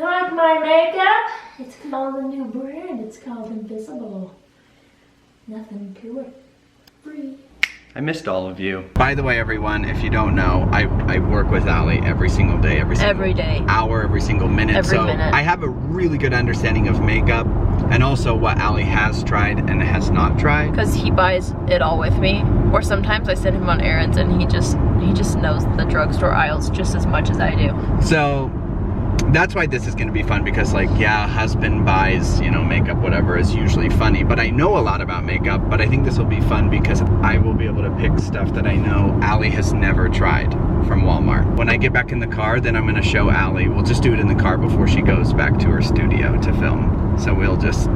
You like my makeup? It's called a new brand. It's called Invisible. Nothing to it. Free. I missed all of you. By the way, everyone, if you don't know, I work with Allie every single day, every day, hour, every single minute. Every minute. I have a really good understanding of makeup and also what Allie has tried and has not tried. Because he buys it all with me, or sometimes I send him on errands and he just knows the drugstore aisles just as much as I do. So that's why this is gonna be fun, because like, yeah, husband buys, you know, makeup, whatever, is usually funny, but I know a lot about makeup. But I think this will be fun because I will be able to pick stuff that I know Allie has never tried from Walmart. When I get back in the car, then I'm gonna show Allie. We'll just do it in the car before she goes back to her studio to film. So we'll just,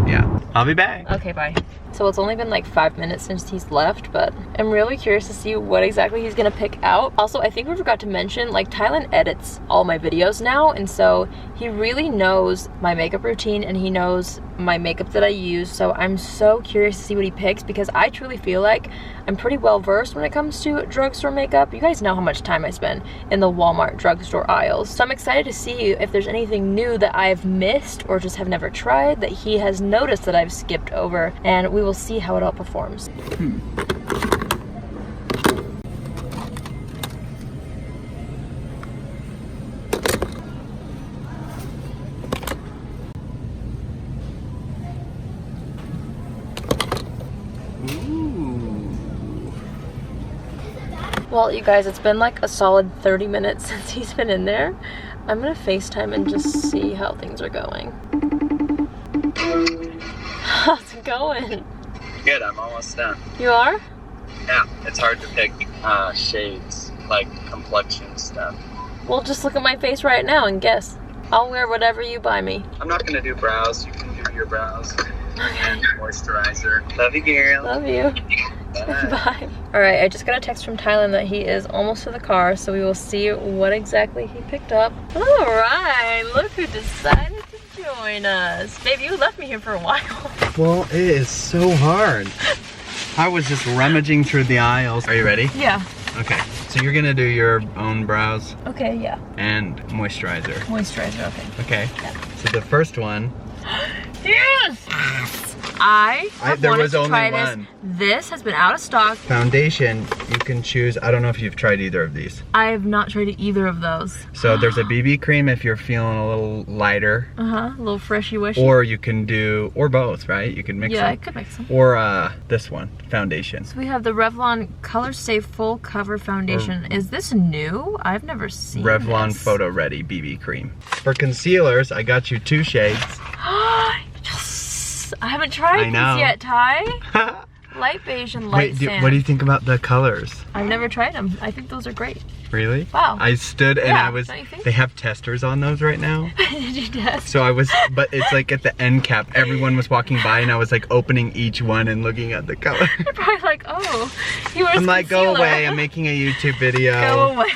yeah. I'll be back. Okay, bye. So it's only been like 5 minutes since he's left, but I'm really curious to see what exactly he's gonna pick out. Also, I think we forgot to mention, like, Tylen edits all my videos now, and so he really knows my makeup routine and he knows my makeup that I use. So I'm so curious to see what he picks, because I truly feel like I'm pretty well versed when it comes to drugstore makeup. You guys know how much time I spend in the Walmart drugstore aisles. So I'm excited to see if there's anything new that I've missed or just have never tried that he has noticed that I've skipped over, and we will see how it all performs. Well, you guys, it's been like a solid 30 minutes since he's been in there. I'm gonna FaceTime and just see how things are going. How's it going? Good, I'm almost done. You are? Yeah, it's hard to pick shades, like complexion stuff. Well, just look at my face right now and guess. I'll wear whatever you buy me. I'm not gonna do brows, you can do your brows. Okay. Moisturizer. Love you, girl. Love you. Bye. Alright, I just got a text from Tylen that he is almost to the car, so we will see what exactly he picked up. Alright, look who decided to join us. Babe, you left me here for a while. Well, it is so hard. I was just rummaging through the aisles. Are you ready? Yeah. Okay, so you're gonna do your own brows Okay, yeah. and moisturizer. Moisturizer, okay. Okay, Yeah. So the first one. Yes! I there wanted was to only try one. This has been out of stock. Foundation, you can choose. I don't know if you've tried either of these. I have not tried either of those. So there's a BB cream if you're feeling a little lighter. A little freshy-wishy. Or you can do, or both, right? You can mix them. Yeah, I could mix them. Or this one, foundation. So we have the Revlon Colorstay Full Cover Foundation. Is this new? I've never seen Revlon this. Photo Ready BB cream. For concealers, I got you 2 shades. Yes! I haven't tried these yet, Ty. Light beige and light sand. What do you think about the colors? I've never tried them. I think those are great. Really? Wow. I stood and Yeah, I was, don't you think? they have testers on those right now. Did you test? So I was, but it's like at the end cap, everyone was walking by and I was like opening each one and looking at the color. You're probably like, oh, he wears I'm like, go concealer. away, I'm making a YouTube video. Go away.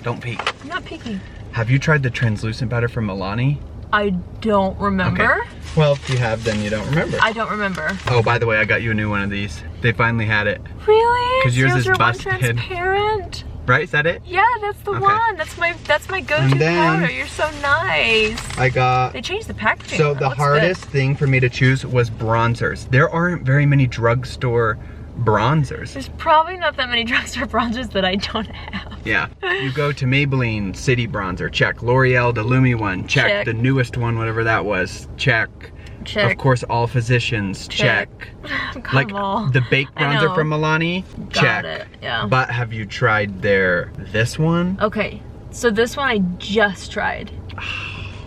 Don't peek. I'm not peeking. Have you tried the translucent powder from Milani? I don't remember. Okay. Well, if you have, then you don't remember. I don't remember. Oh, by the way, I got you a new one of these. They finally had it. Really? 'Cause yours is your one busted. transparent? Right, is that it? Yeah, that's the Okay. one. That's my go-to And then- powder. You're so nice. I got, They changed the packaging. so That the looks hardest good. thing for me to choose was bronzers. There aren't very many drugstore bronzers. There's probably not that many drugstore bronzers that I don't have. Yeah, you go to Maybelline City Bronzer, check. L'Oreal, the Lumi one, check. Check. The newest one, whatever that was, check. Check. Of course, All Physicians, check. Got Like them all. the baked I bronzer know. from Milani, Got check. it, yeah. But have you tried this one? Okay, so this one I just tried.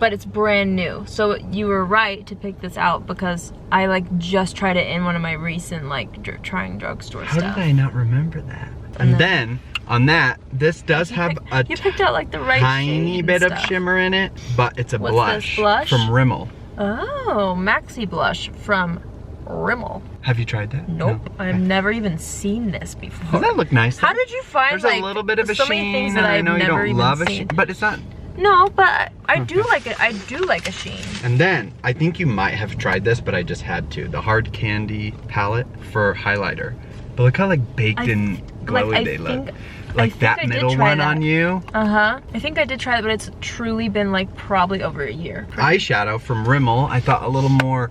But it's brand new. So you were right to pick this out because I like just tried it in one of my recent like trying drugstore How stuff. did I not remember that? And then on that, this does have You picked out like the right tiny shade bit and of stuff. shimmer in it, but it's a What's blush, this, blush? from Rimmel. Oh, Maxi blush from Rimmel. Have you tried that? Nope, No? I've never even seen this before. Doesn't that look nice? How did you find There's like a little bit of a so sheen, many things and that I I've know you never don't even love a seen? sheen, but it's not. No, but I do like it. I do like a sheen. And then, I think you might have tried this, but I just had to. The Hard Candy palette for highlighter. But look how like baked and glowy they look. like that middle one on you. I think I did try that, but it's truly been like probably over a year. Eyeshadow from Rimmel. I thought a little more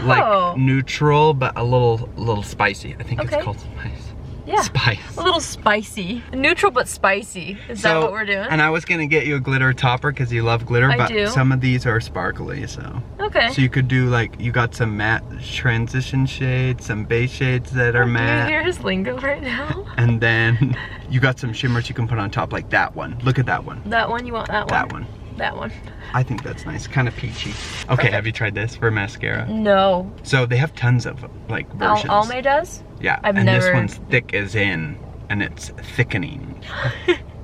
like neutral, but a little spicy. I think it's called spice. Yeah, spice. A little spicy. Neutral but spicy. Is that what we're doing? And I was gonna get you a glitter topper because you love glitter, I but do. some of these are sparkly, so. Okay. So you could do like, you got some matte transition shades, some base shades that are matte. Do you hear his lingo right now? And then you got some shimmers you can put on top, like that one. Look at that one. That one, you want that one? That one. That one. I think that's nice, kind of peachy. Okay, have you tried this for mascara? No. So they have tons of like versions. Almay does? Yeah, I've and never... this one's thick as in, and it's thickening.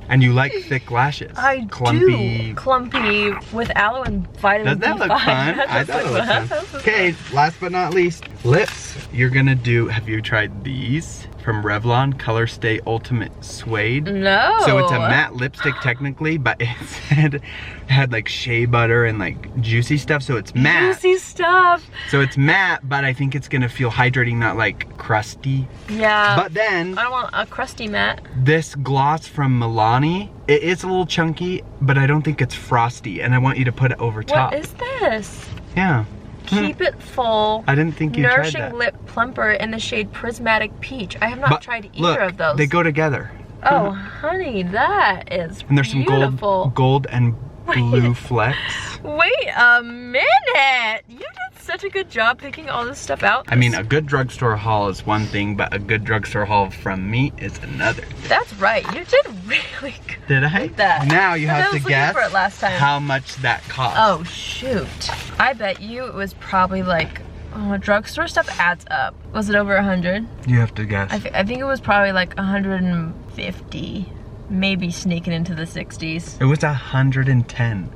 And you like thick lashes. I do. Clumpy with aloe and vitamin B5. Doesn't that look fun? I thought it looked fun. Okay, last but not least, lips. You're gonna do, have you tried these? From Revlon, Colorstay Ultimate Suede. No. So it's a matte lipstick technically, but it had like shea butter and like juicy stuff, so it's matte. Juicy stuff. So it's matte, but I think it's gonna feel hydrating, not like crusty. Yeah. But then I don't want a crusty matte. This gloss from Milani, it is a little chunky, but I don't think it's frosty, and I want you to put it over top. What is this? Yeah. Keep it full. I didn't think you tried that. Nourishing lip plumper in the shade Prismatic Peach. I have not tried either of those. They go together. Oh, honey, that is And there's some gold and blue flecks. Wait a minute! You did such a good job picking all this stuff out. I mean, a good drugstore haul is one thing, but a good drugstore haul from me is another. That's right. You did really good. Did I? With that. Now you have to guess for it last time. how much that cost. Oh, shoot. I bet you it was probably like, drugstore stuff adds up. Was it over 100? You have to guess. I think it was probably like 150. Maybe sneaking into the 60s. It was 110.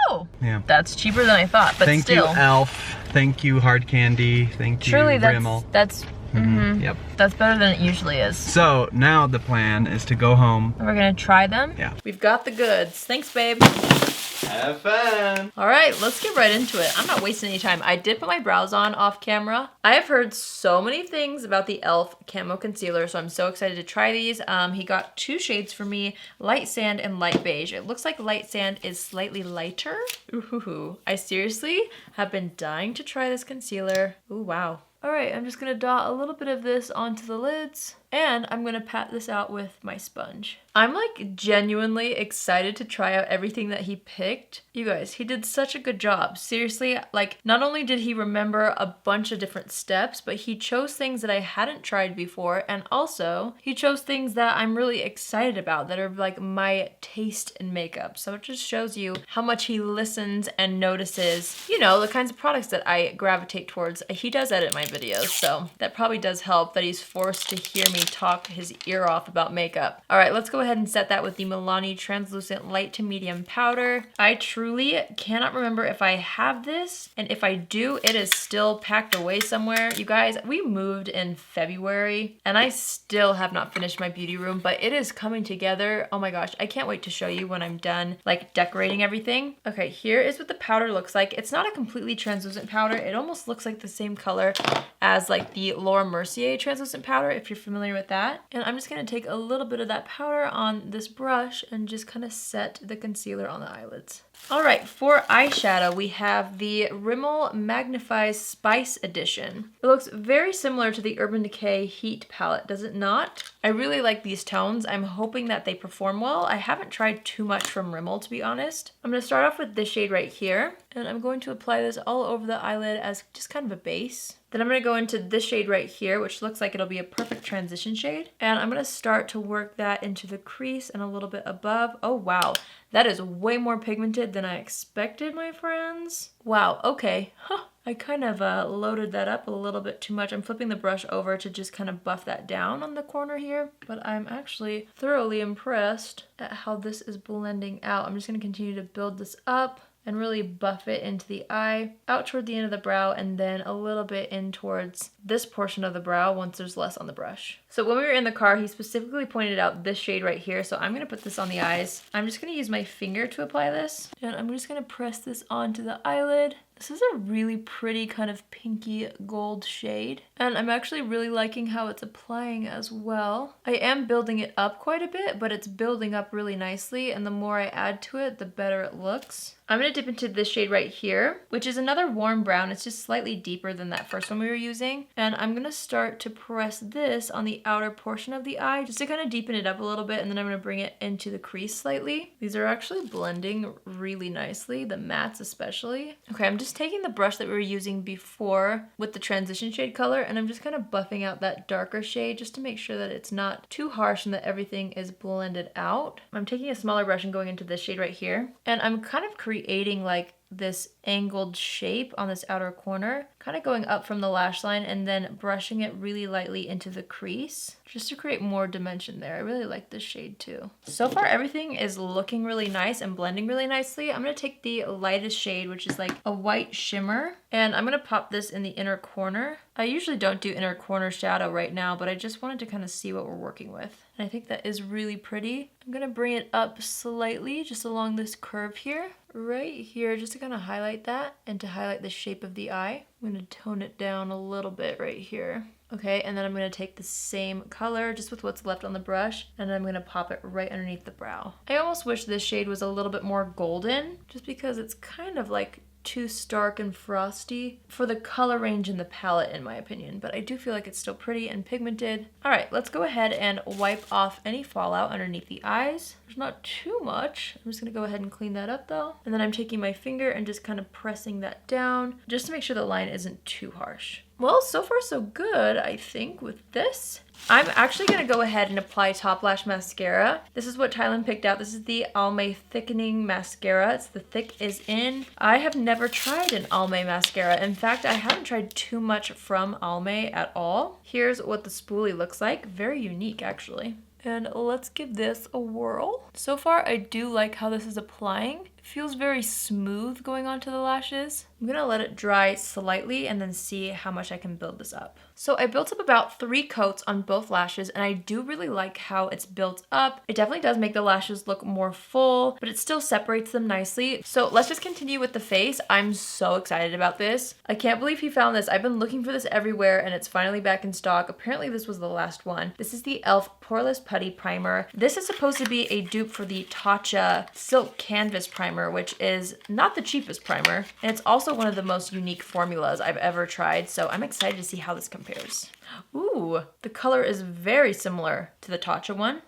Oh! Yeah. That's cheaper than I thought, but Thank still. you, Elf. Thank you, Hard Candy. Thank you, Rimmel. That's Yep. That's better than it usually is. So now the plan is to go home. We're gonna try them. Yeah. We've got the goods. Thanks, babe. Have fun. All right, let's get right into it. I'm not wasting any time. I did put my brows on off camera. I have heard so many things about the e.l.f. Camo Concealer, so I'm so excited to try these. He got 2 shades for me, Light Sand and Light Beige. It looks like Light Sand is slightly lighter. Ooh, I seriously have been dying to try this concealer. Ooh, wow. All right, I'm just gonna dot a little bit of this onto the lids, and I'm gonna pat this out with my sponge. I'm like genuinely excited to try out everything that he picked. You guys, he did such a good job. Seriously, like not only did he remember a bunch of different steps, but he chose things that I hadn't tried before, and also he chose things that I'm really excited about that are like my taste in makeup. So it just shows you how much he listens and notices, you know, the kinds of products that I gravitate towards. He does edit my videos, so that probably does help that he's forced to hear me talk his ear off about makeup. All right, let's go ahead and set that with the Milani Translucent Light to Medium Powder. I truly cannot remember if I have this, and if I do, it is still packed away somewhere. You guys, we moved in February, and I still have not finished my beauty room, but it is coming together. Oh my gosh, I can't wait to show you when I'm done, like decorating everything. Okay, here is what the powder looks like. It's not a completely translucent powder. It almost looks like the same color as like the Laura Mercier translucent powder, if you're familiar with that. And I'm just gonna take a little bit of that powder on this brush and just kind of set the concealer on the eyelids. All right, for eyeshadow, we have the Rimmel Magnifl'eyes Spice Edition. It looks very similar to the Urban Decay Heat palette, does it not? I really like these tones. I'm hoping that they perform well. I haven't tried too much from Rimmel, to be honest. I'm gonna start off with this shade right here, and I'm going to apply this all over the eyelid as just kind of a base. Then I'm gonna go into this shade right here, which looks like it'll be a perfect transition shade. And I'm gonna start to work that into the crease and a little bit above. Oh, wow. That is way more pigmented than I expected, my friends. Wow, okay. Huh. I kind of loaded that up a little bit too much. I'm flipping the brush over to just kind of buff that down on the corner here, but I'm actually thoroughly impressed at how this is blending out. I'm just gonna continue to build this up and really buff it into the eye, out toward the end of the brow, and then a little bit in towards this portion of the brow once there's less on the brush. So when we were in the car, he specifically pointed out this shade right here, so I'm gonna put this on the eyes. I'm just gonna use my finger to apply this, and I'm just gonna press this onto the eyelid This is a really pretty kind of pinky gold shade. And I'm actually really liking how it's applying as well. I am building it up quite a bit, but it's building up really nicely. And the more I add to it, the better it looks. I'm going to dip into this shade right here, which is another warm brown. It's just slightly deeper than that first one we were using. And I'm going to start to press this on the outer portion of the eye just to kind of deepen it up a little bit. And then I'm going to bring it into the crease slightly. These are actually blending really nicely, the mattes especially. Okay, I'm just taking the brush that we were using before with the transition shade color, and I'm just kind of buffing out that darker shade just to make sure that it's not too harsh and that everything is blended out. I'm taking a smaller brush and going into this shade right here, and I'm kind of creating like this angled shape on this outer corner, kind of going up from the lash line and then brushing it really lightly into the crease just to create more dimension there. I really like this shade too. So far everything is looking really nice and blending really nicely. I'm going to take the lightest shade, which is like a white shimmer, and I'm going to pop this in the inner corner. I usually don't do inner corner shadow right now, but I just wanted to kind of see what we're working with. And I think that is really pretty. I'm going to bring it up slightly just along this curve here, right here, just to kind of highlight that and to highlight the shape of the eye. I'm going to tone it down a little bit right here. Okay, and then I'm going to take the same color just with what's left on the brush, and I'm going to pop it right underneath the brow. I almost wish this shade was a little bit more golden, just because it's kind of like too stark and frosty for the color range in the palette in my opinion, but I do feel like it's still pretty and pigmented. All right, let's go ahead and wipe off any fallout underneath the eyes. There's not too much. I'm just gonna go ahead and clean that up though. And then I'm taking my finger and just kind of pressing that down just to make sure the line isn't too harsh. Well, so far so good, I think, with this. I'm actually going to go ahead and apply Top Lash Mascara. This is what Tylen picked out. This is the Almay Thickening Mascara. It's the Thick is In. I have never tried an Almay mascara. In fact, I haven't tried too much from Almay at all. Here's what the spoolie looks like. Very unique, actually. And let's give this a whirl. So far, I do like how this is applying. It feels very smooth going onto the lashes. I'm gonna let it dry slightly and then see how much I can build this up. So I built up about 3 coats on both lashes, and I do really like how it's built up. It definitely does make the lashes look more full, but it still separates them nicely. So let's just continue with the face. I'm so excited about this. I can't believe he found this. I've been looking for this everywhere and it's finally back in stock. Apparently this was the last one. This is the e.l.f. Poreless Putty Primer. This is supposed to be a dupe for the Tatcha Silk Canvas Primer, which is not the cheapest primer, and it's also one of the most unique formulas I've ever tried, so I'm excited to see how this compares. Ooh, the color is very similar to the Tatcha one.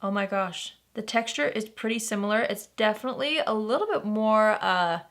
Oh my gosh. The texture is pretty similar. It's definitely a little bit more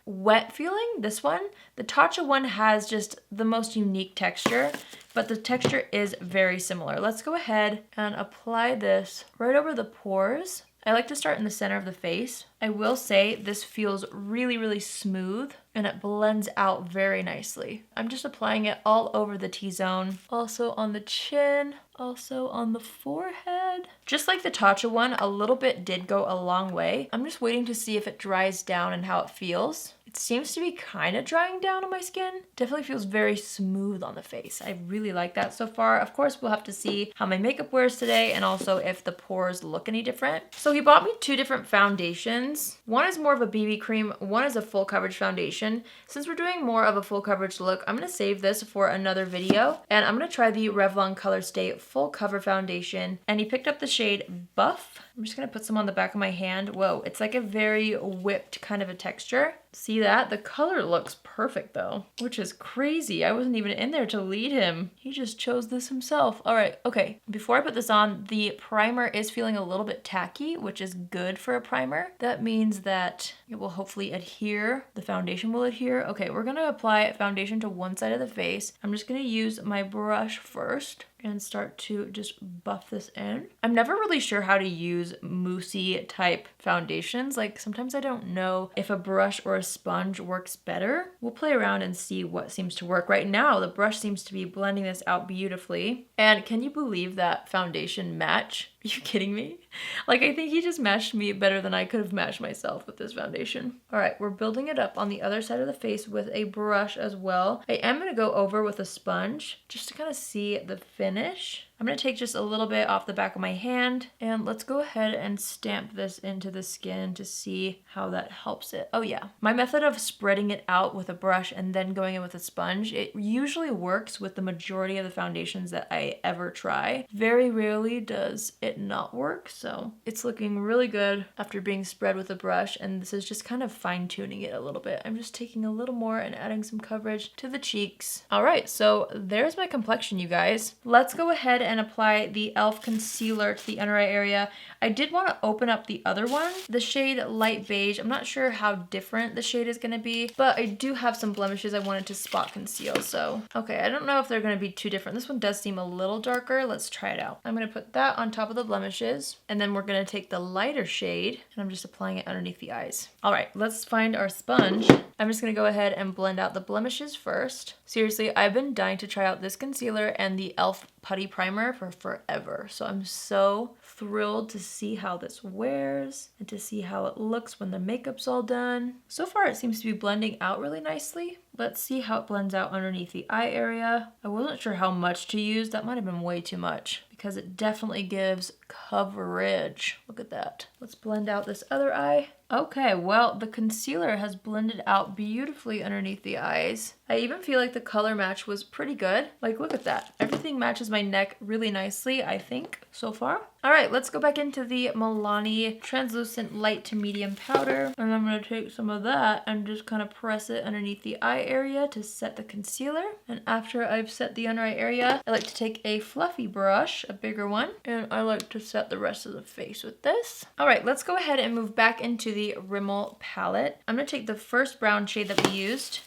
wet feeling, this one. The Tatcha one has just the most unique texture, but the texture is very similar. Let's go ahead and apply this right over the pores. I like to start in the center of the face. I will say this feels really, really smooth and it blends out very nicely. I'm just applying it all over the T-zone, also on the chin, also on the forehead. Just like the Tatcha one, a little bit did go a long way. I'm just waiting to see if it dries down and how it feels. It seems to be kind of drying down on my skin. Definitely feels very smooth on the face. I really like that so far. Of course, we'll have to see how my makeup wears today and also if the pores look any different. So he bought me 2 different foundations. One is more of a BB cream, one is a full coverage foundation. Since we're doing more of a full coverage look, I'm going to save this for another video. And I'm going to try the Revlon Colorstay Full Cover Foundation. And he picked up the shade Buff. I'm just going to put some on the back of my hand. Whoa, it's like a very whipped kind of a texture. See that? The color looks perfect though, which is crazy. I wasn't even in there to lead him. He just chose this himself. All right, okay. Before I put this on, the primer is feeling a little bit tacky, which is good for a primer. That means that it will hopefully adhere. The foundation will adhere. Okay, we're gonna apply foundation to one side of the face. I'm just gonna use my brush first and start to just buff this in. I'm never really sure how to use moussey type foundations. Like sometimes I don't know if a brush or a sponge works better. We'll play around and see what seems to work. Right now, the brush seems to be blending this out beautifully. And can you believe that foundation match? Are you kidding me? Like, I think he just matched me better than I could have matched myself with this foundation. All right, we're building it up on the other side of the face with a brush as well. I am gonna go over with a sponge just to kind of see the finish. I'm gonna take just a little bit off the back of my hand, and let's go ahead and stamp this into the skin to see how that helps it. Oh yeah, my method of spreading it out with a brush and then going in with a sponge, it usually works with the majority of the foundations that I ever try. Very rarely does it not work, so it's looking really good after being spread with a brush, and this is just kind of fine-tuning it a little bit. I'm just taking a little more and adding some coverage to the cheeks. All right, so there's my complexion, you guys. Let's go ahead and apply the e.l.f. concealer to the under eye area. I did want to open up the other one, the shade Light Beige. I'm not sure how different the shade is going to be, but I do have some blemishes I wanted to spot conceal, so okay, I don't know if they're going to be too different. This one does seem a little darker. Let's try it out. I'm going to put that on top of the blemishes, and then we're going to take the lighter shade, and I'm just applying it underneath the eyes. All right, let's find our sponge. I'm just going to go ahead and blend out the blemishes first. Seriously, I've been dying to try out this concealer and the e.l.f. Putty primer for forever, so I'm so thrilled to see how this wears and to see how it looks when the makeup's all done. So far it seems to be blending out really nicely. Let's see how it blends out underneath the eye area. I wasn't sure how much to use. That might have been way too much because it definitely gives coverage. Look at that. Let's blend out this other eye. Okay, well, the concealer has blended out beautifully underneath the eyes. I even feel like the color match was pretty good. Like, look at that. Everything matches my neck really nicely, I think, so far. All right, let's go back into the Milani translucent light to medium powder. And I'm gonna take some of that and just kind of press it underneath the eye area to set the concealer. And after I've set the under eye area, I like to take a fluffy brush, a bigger one, and I like to set the rest of the face with this. All right, let's go ahead and move back into the Rimmel palette. I'm gonna take the first brown shade that we used,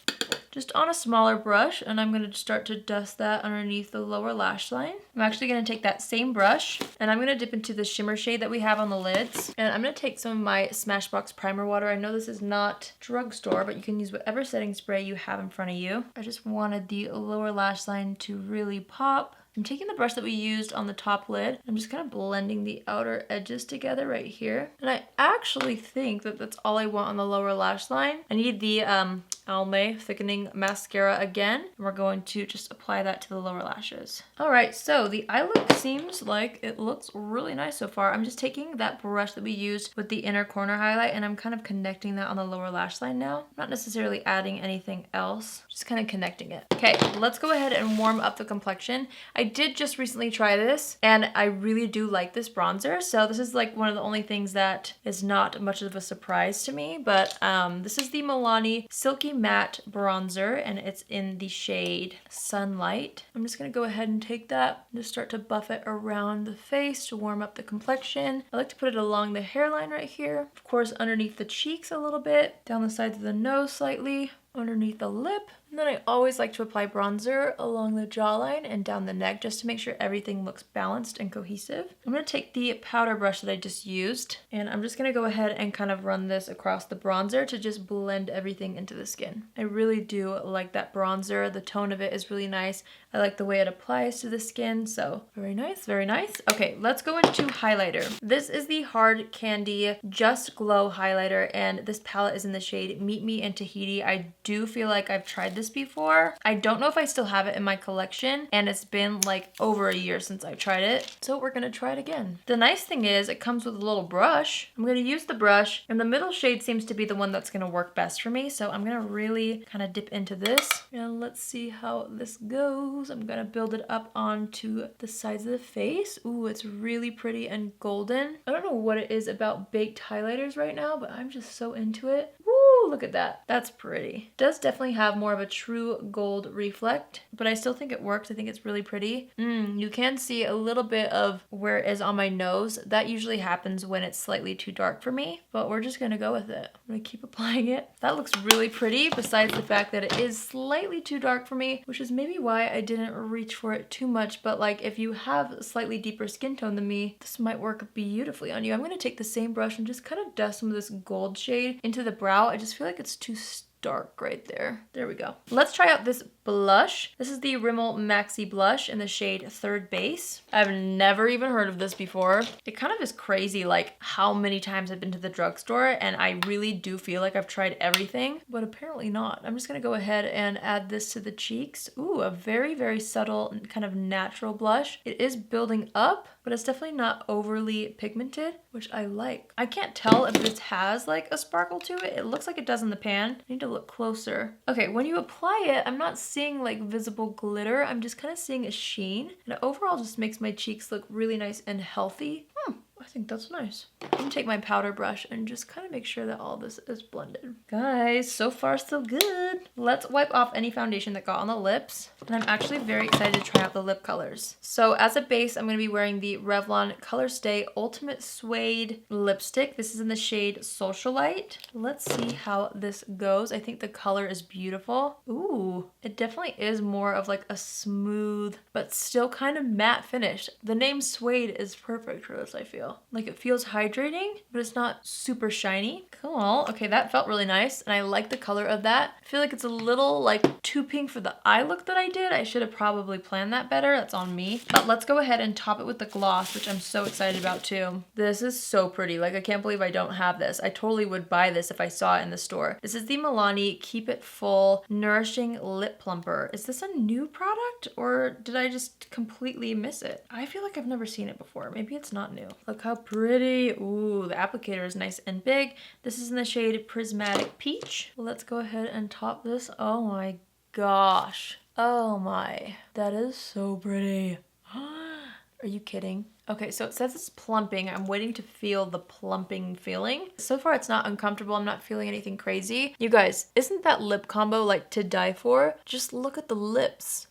just on a smaller brush, and I'm gonna start to dust that underneath the lower lash line. I'm actually gonna take that same brush, and I'm gonna dip into the shimmer shade that we have on the lids, and I'm gonna take some of my Smashbox primer water. I know this is not drugstore, but you can use whatever setting spray you have in front of you. I just wanted the lower lash line to really pop. I'm taking the brush that we used on the top lid. I'm just kind of blending the outer edges together right here. And I actually think that that's all I want on the lower lash line. I need the Almay Thickening Mascara again. And we're going to just apply that to the lower lashes. All right, so the eye look seems like it looks really nice so far. I'm just taking that brush that we used with the inner corner highlight, and I'm kind of connecting that on the lower lash line now. Not necessarily adding anything else, just kind of connecting it. Okay, let's go ahead and warm up the complexion. I did just recently try this, and I really do like this bronzer, so this is like one of the only things that is not much of a surprise to me, but this is the Milani Silky Matte Bronzer, and it's in the shade Sunlight. I'm just gonna go ahead and take that and just start to buff it around the face to warm up the complexion. I like to put it along the hairline right here, of course underneath the cheeks a little bit, down the sides of the nose slightly, underneath the lip. And then I always like to apply bronzer along the jawline and down the neck just to make sure everything looks balanced and cohesive. I'm going to take the powder brush that I just used, and I'm just going to go ahead and kind of run this across the bronzer to just blend everything into the skin. I really do like that bronzer. The tone of it is really nice. I like the way it applies to the skin, so very nice, very nice. Okay, let's go into highlighter. This is the Hard Candy Just Glow highlighter, and this palette is in the shade Meet Me in Tahiti. I do feel like I've tried this before. I don't know if I still have it in my collection, and it's been like over a year since I've tried it, so we're gonna try it again. The nice thing is it comes with a little brush. I'm gonna use the brush, and the middle shade seems to be the one that's gonna work best for me, so I'm gonna really kind of dip into this, and let's see how this goes. I'm gonna build it up onto the sides of the face. Ooh, it's really pretty and golden. I don't know what it is about baked highlighters right now, but I'm just so into it. Woo, look at that. That's pretty. It does definitely have more of a true gold reflect, but I still think it works. I think it's really pretty. You can see a little bit of where it is on my nose. That usually happens when it's slightly too dark for me, but we're just gonna go with it. I'm gonna keep applying it. That looks really pretty, besides the fact that it is slightly too dark for me, which is maybe why I didn't reach for it too much, but like if you have a slightly deeper skin tone than me, this might work beautifully on you. I'm gonna take the same brush and just kind of dust some of this gold shade into the brow. I just feel like it's too dark right there. There we go. Let's try out this blush. This is the Rimmel Maxi blush in the shade Third Base. I've never even heard of this before. It kind of is crazy like how many times I've been to the drugstore, and I really do feel like I've tried everything, but apparently not. I'm just gonna go ahead and add this to the cheeks. Ooh, a very, very subtle kind of natural blush. It is building up, but it's definitely not overly pigmented, which I like. I can't tell if this has like a sparkle to it. It looks like it does in the pan. I need to look closer. Okay, when you apply it, I'm not seeing like visible glitter. I'm just kind of seeing a sheen, and it overall just makes my cheeks look really nice and healthy. I think that's nice. I'm gonna take my powder brush and just kind of make sure that all this is blended. Guys, so far so good. Let's wipe off any foundation that got on the lips. And I'm actually very excited to try out the lip colors. So as a base, I'm gonna be wearing the Revlon Colorstay Ultimate Suede Lipstick. This is in the shade Socialite. Let's see how this goes. I think the color is beautiful. Ooh, it definitely is more of like a smooth, but still kind of matte finish. The name Suede is perfect for this, I feel. Like it feels hydrating, but it's not super shiny. Cool. Okay, that felt really nice, and I like the color of that. I feel like it's a little like too pink for the eye look that I did. I should have probably planned that better. That's on me. But let's go ahead and top it with the gloss, which I'm so excited about too. This is so pretty. Like I can't believe I don't have this. I totally would buy this if I saw it in the store. This is the Milani Keep It Full Nourishing Lip Plumper. Is this a new product, or did I just completely miss it? I feel like I've never seen it before. Maybe it's not new. Look how pretty. Ooh, the applicator is nice and big. This is in the shade Prismatic Peach. Let's go ahead and top this. Oh my gosh. Oh my. That is so pretty. Are you kidding? Okay, so it says it's plumping. I'm waiting to feel the plumping feeling. So far, it's not uncomfortable. I'm not feeling anything crazy. You guys, isn't that lip combo like to die for? Just look at the lips.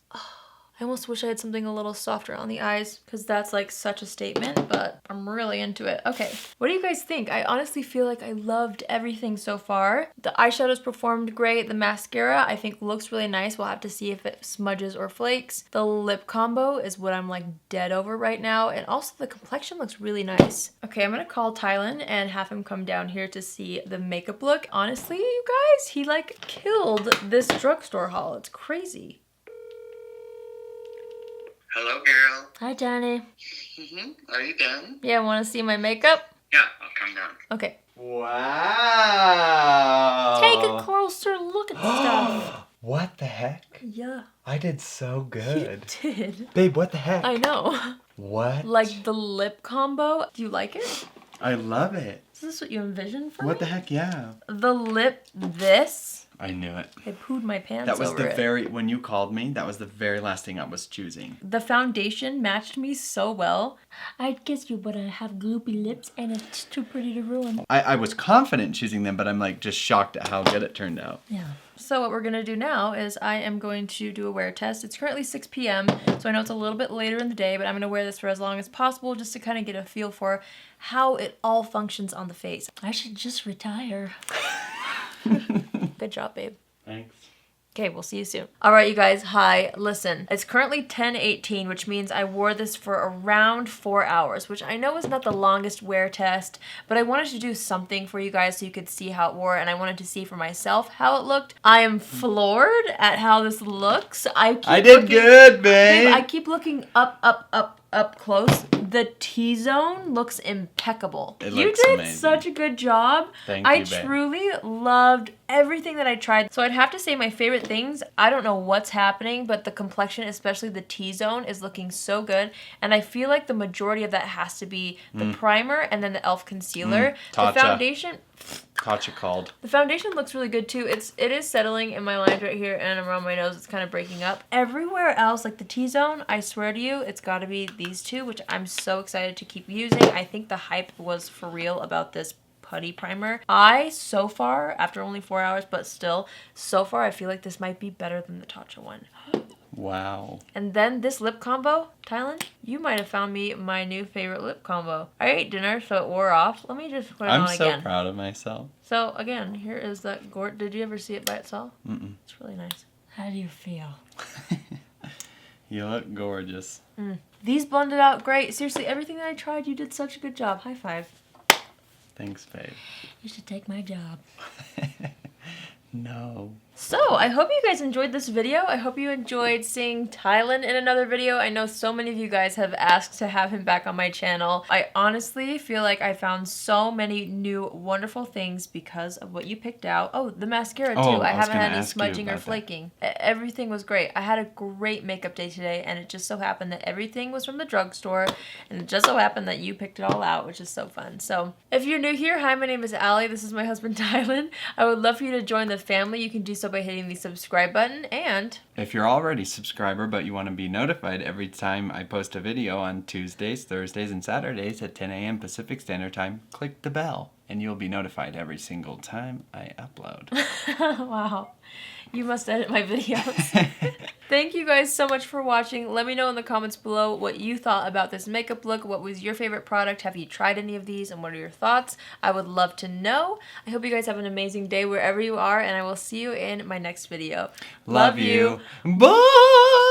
I almost wish I had something a little softer on the eyes, because that's like such a statement, but I'm really into it. Okay, what do you guys think? I honestly feel like I loved everything so far. The eyeshadows performed great. The mascara I think looks really nice. We'll have to see if it smudges or flakes. The lip combo is what I'm like dead over right now, and also the complexion looks really nice. Okay, I'm gonna call Tylen and have him come down here to see the makeup look. Honestly, you guys, he like killed this drugstore haul. It's crazy. Hello, girl. Hi, Johnny. Are you done? Yeah, want to see my makeup? Yeah, I'll come down. Okay. Wow. Take a closer look at the stuff. What the heck? Yeah. I did so good. You did. Babe, what the heck? I know. What? Like the lip combo. Do you like it? I love it. Is this what you envisioned for me? What the heck, yeah. The lip this. I knew it. I pooed my pants That was over the when you called me, that was the very last thing I was choosing. The foundation matched me so well. I'd kiss you, but I have gloopy lips and it's too pretty to ruin. I was confident choosing them, but I'm like just shocked at how good it turned out. Yeah. So what we're gonna do now is I am going to do a wear test. It's currently 6 p.m. so I know it's a little bit later in the day, but I'm gonna wear this for as long as possible just to kind of get a feel for how it all functions on the face. I should just retire. Good job, babe. Thanks. Okay, we'll see you soon. All right, you guys, hi. Listen, it's currently 10:18, which means I wore this for around 4 hours, which I know is not the longest wear test, but I wanted to do something for you guys so you could see how it wore, and I wanted to see for myself how it looked. I am floored at how this looks. I did good, babe. I keep looking up close. The T-zone looks impeccable. You did amazing. Such a good job. Thank you, babe. I truly loved everything that I tried. So I'd have to say my favorite things, I don't know what's happening, but the complexion, especially the T-zone, is looking so good. And I feel like the majority of that has to be the primer and then the e.l.f. concealer. The foundation... Tatcha called. The foundation looks really good too. It is settling in my lines right here and around my nose. It's kind of breaking up. Everywhere else, like the T-zone, I swear to you, it's got to be these two, which I'm so excited to keep using. I think the hype was for real about this Putty primer. So far, after only 4 hours, but still, so far, I feel like this might be better than the Tatcha one. Wow. And then this lip combo, Tylen, you might have found me my new favorite lip combo. I ate dinner, so it wore off. Let me just put it on again. I'm so proud of myself. So again, here is that gourd. Did you ever see it by itself? Mm-mm. It's really nice. How do you feel? You look gorgeous. These blended out great. Seriously, everything that I tried, you did such a good job. High five. Thanks, babe. You should take my job. No. So, I hope you guys enjoyed this video. I hope you enjoyed seeing Tylen in another video. I know so many of you guys have asked to have him back on my channel. I honestly feel like I found so many new wonderful things because of what you picked out. Oh, the mascara too. Oh, I I was haven't gonna had any ask you smudging or about that. flaking. Everything was great. I had a great makeup day today, and it just so happened that everything was from the drugstore, and it just so happened that you picked it all out, which is so fun. So, if you're new here, hi, my name is Allie. This is my husband Tylen. I would love for you to join the family. You can do so by hitting the subscribe button, and If you're already a subscriber but you want to be notified every time I post a video on Tuesdays, Thursdays, and Saturdays at 10 a.m. Pacific Standard Time, click the bell and you'll be notified every single time I upload. wow, you must edit my videos. Thank you guys so much for watching. Let me know in the comments below what you thought about this makeup look. What was your favorite product? Have you tried any of these, and what are your thoughts? I would love to know. I hope you guys have an amazing day wherever you are, and I will see you in my next video. Love you. Bye!